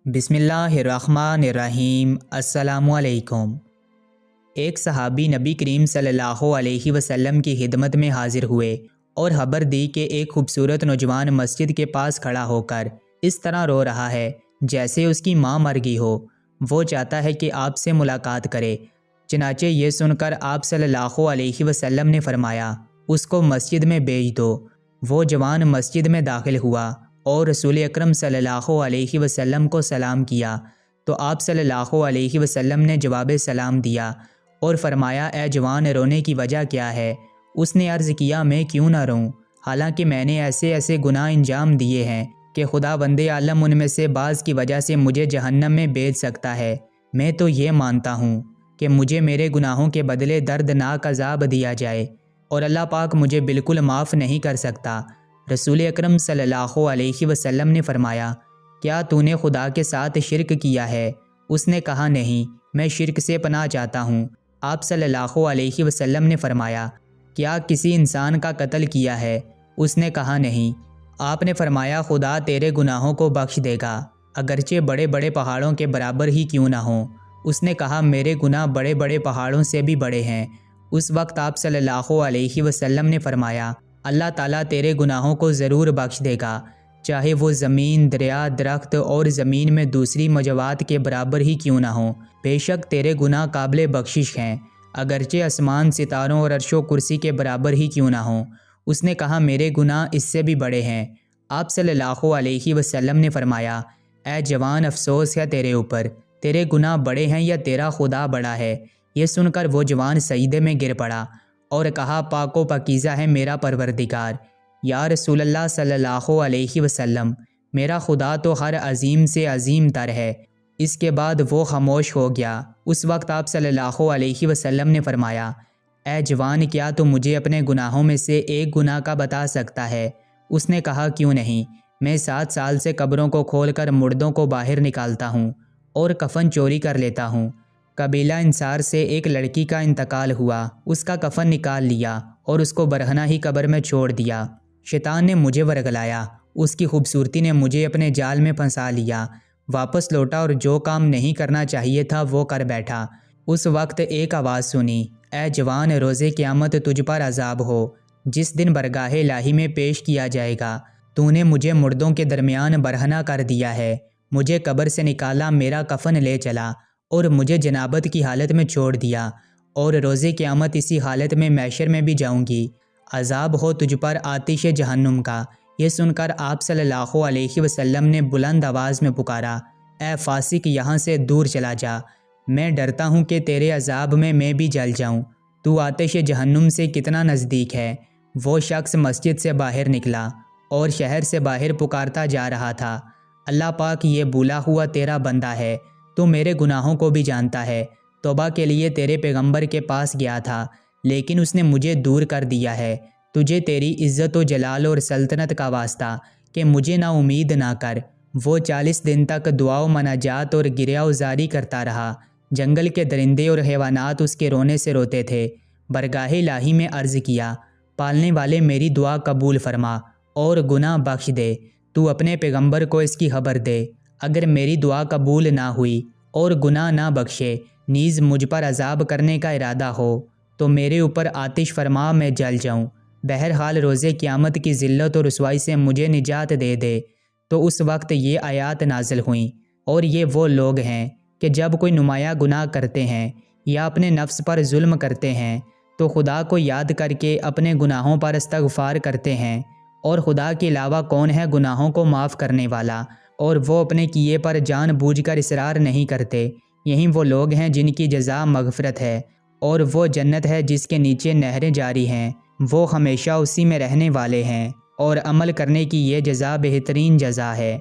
بسم اللہ الرحمن الرحیم۔ السلام علیکم۔ ایک صحابی نبی کریم صلی اللہ علیہ وسلم کی خدمت میں حاضر ہوئے اور خبر دی کہ ایک خوبصورت نوجوان مسجد کے پاس کھڑا ہو کر اس طرح رو رہا ہے جیسے اس کی ماں مر گئی ہو۔ وہ چاہتا ہے کہ آپ سے ملاقات کرے۔ چنانچہ یہ سن کر آپ صلی اللہ علیہ وسلم نے فرمایا، اس کو مسجد میں بھیج دو۔ وہ جوان مسجد میں داخل ہوا اور رسول اکرم صلی اللہ علیہ وسلم کو سلام کیا تو آپ صلی اللہ علیہ وسلم نے جواب سلام دیا اور فرمایا، اے جوان، رونے کی وجہ کیا ہے؟ اس نے عرض کیا، میں کیوں نہ روں، حالانکہ میں نے ایسے گناہ انجام دیے ہیں کہ خدا بندے عالم ان میں سے بعض کی وجہ سے مجھے جہنم میں بھیج سکتا ہے۔ میں تو یہ مانتا ہوں کہ مجھے میرے گناہوں کے بدلے دردناک عذاب دیا جائے اور اللہ پاک مجھے بالکل معاف نہیں کر سکتا۔ رسول اکرم صلی اللہ علیہ وسلم نے فرمایا، کیا تو نے خدا کے ساتھ شرک کیا ہے؟ اس نے کہا، نہیں، میں شرک سے پناہ چاہتا ہوں۔ آپ صلی اللہ علیہ وسلم نے فرمایا، کیا کسی انسان کا قتل کیا ہے؟ اس نے کہا، نہیں۔ آپ نے فرمایا، خدا تیرے گناہوں کو بخش دے گا، اگرچہ بڑے بڑے پہاڑوں کے برابر ہی کیوں نہ ہوں۔ اس نے کہا، میرے گناہ بڑے بڑے پہاڑوں سے بھی بڑے ہیں۔ اس وقت آپ صلی اللہ علیہ وسلم نے فرمایا، اللہ تعالیٰ تیرے گناہوں کو ضرور بخش دے گا، چاہے وہ زمین، دریا، درخت اور زمین میں دوسری موجودات کے برابر ہی کیوں نہ ہوں۔ بے شک تیرے گناہ قابل بخشش ہیں، اگرچہ آسمان، ستاروں اور عرش و کرسی کے برابر ہی کیوں نہ ہوں۔ اس نے کہا، میرے گناہ اس سے بھی بڑے ہیں۔ آپ صلی اللہ علیہ وسلم نے فرمایا، اے جوان، افسوس ہے تیرے اوپر، تیرے گناہ بڑے ہیں یا تیرا خدا بڑا ہے؟ یہ سن کر وہ جوان سجدے میں گر پڑا اور کہا، پاک و پاکیزہ ہے میرا پروردگار، یا رسول اللہ صلی اللہ علیہ وسلم، میرا خدا تو ہر عظیم سے عظیم تر ہے۔ اس کے بعد وہ خاموش ہو گیا۔ اس وقت آپ صلی اللہ علیہ وسلم نے فرمایا، اے جوان، کیا تو مجھے اپنے گناہوں میں سے ایک گناہ کا بتا سکتا ہے؟ اس نے کہا، کیوں نہیں، میں 7 سال سے قبروں کو کھول کر مردوں کو باہر نکالتا ہوں اور کفن چوری کر لیتا ہوں۔ قبیلہ انصار سے ایک لڑکی کا انتقال ہوا، اس کا کفن نکال لیا اور اس کو برہنہ ہی قبر میں چھوڑ دیا۔ شیطان نے مجھے ورگلایا، اس کی خوبصورتی نے مجھے اپنے جال میں پھنسا لیا۔ واپس لوٹا اور جو کام نہیں کرنا چاہیے تھا وہ کر بیٹھا۔ اس وقت ایک آواز سنی، اے جوان، روز قیامت تجھ پر عذاب ہو، جس دن برگاہ الہی میں پیش کیا جائے گا۔ تو نے مجھے مردوں کے درمیان برہنہ کر دیا ہے، مجھے قبر سے نکالا، میرا کفن لے چلا اور مجھے جنابت کی حالت میں چھوڑ دیا، اور روز قیامت اسی حالت میں محشر میں بھی جاؤں گی۔ عذاب ہو تجھ پر آتش جہنم کا۔ یہ سن کر آپ صلی اللہ علیہ وسلم نے بلند آواز میں پکارا، اے فاسق، یہاں سے دور چلا جا، میں ڈرتا ہوں کہ تیرے عذاب میں بھی جل جاؤں۔ تو آتش جہنم سے کتنا نزدیک ہے۔ وہ شخص مسجد سے باہر نکلا اور شہر سے باہر پکارتا جا رہا تھا، اللہ پاک، یہ بھولا ہوا تیرا بندہ ہے، تو میرے گناہوں کو بھی جانتا ہے۔ توبہ کے لیے تیرے پیغمبر کے پاس گیا تھا، لیکن اس نے مجھے دور کر دیا ہے۔ تجھے تیری عزت و جلال اور سلطنت کا واسطہ کہ مجھے نا امید نہ کر۔ وہ 40 دن تک دعا و مناجات اور گریہ وزاری کرتا رہا۔ جنگل کے درندے اور حیوانات اس کے رونے سے روتے تھے۔ برگاہ الہی میں عرض کیا، پالنے والے، میری دعا قبول فرما اور گناہ بخش دے۔ تو اپنے پیغمبر کو اس کی خبر دے، اگر میری دعا قبول نہ ہوئی اور گناہ نہ بخشے، نیز مجھ پر عذاب کرنے کا ارادہ ہو تو میرے اوپر آتش فرما، میں جل جاؤں۔ بہرحال روز قیامت کی ذلت اور رسوائی سے مجھے نجات دے دے۔ تو اس وقت یہ آیات نازل ہوئیں، اور یہ وہ لوگ ہیں کہ جب کوئی نمایاں گناہ کرتے ہیں یا اپنے نفس پر ظلم کرتے ہیں تو خدا کو یاد کر کے اپنے گناہوں پر استغفار کرتے ہیں، اور خدا کے علاوہ کون ہے گناہوں کو معاف کرنے والا، اور وہ اپنے کیے پر جان بوجھ کر اصرار نہیں کرتے۔ یہی وہ لوگ ہیں جن کی جزا مغفرت ہے، اور وہ جنت ہے جس کے نیچے نہریں جاری ہیں، وہ ہمیشہ اسی میں رہنے والے ہیں، اور عمل کرنے کی یہ جزا بہترین جزا ہے۔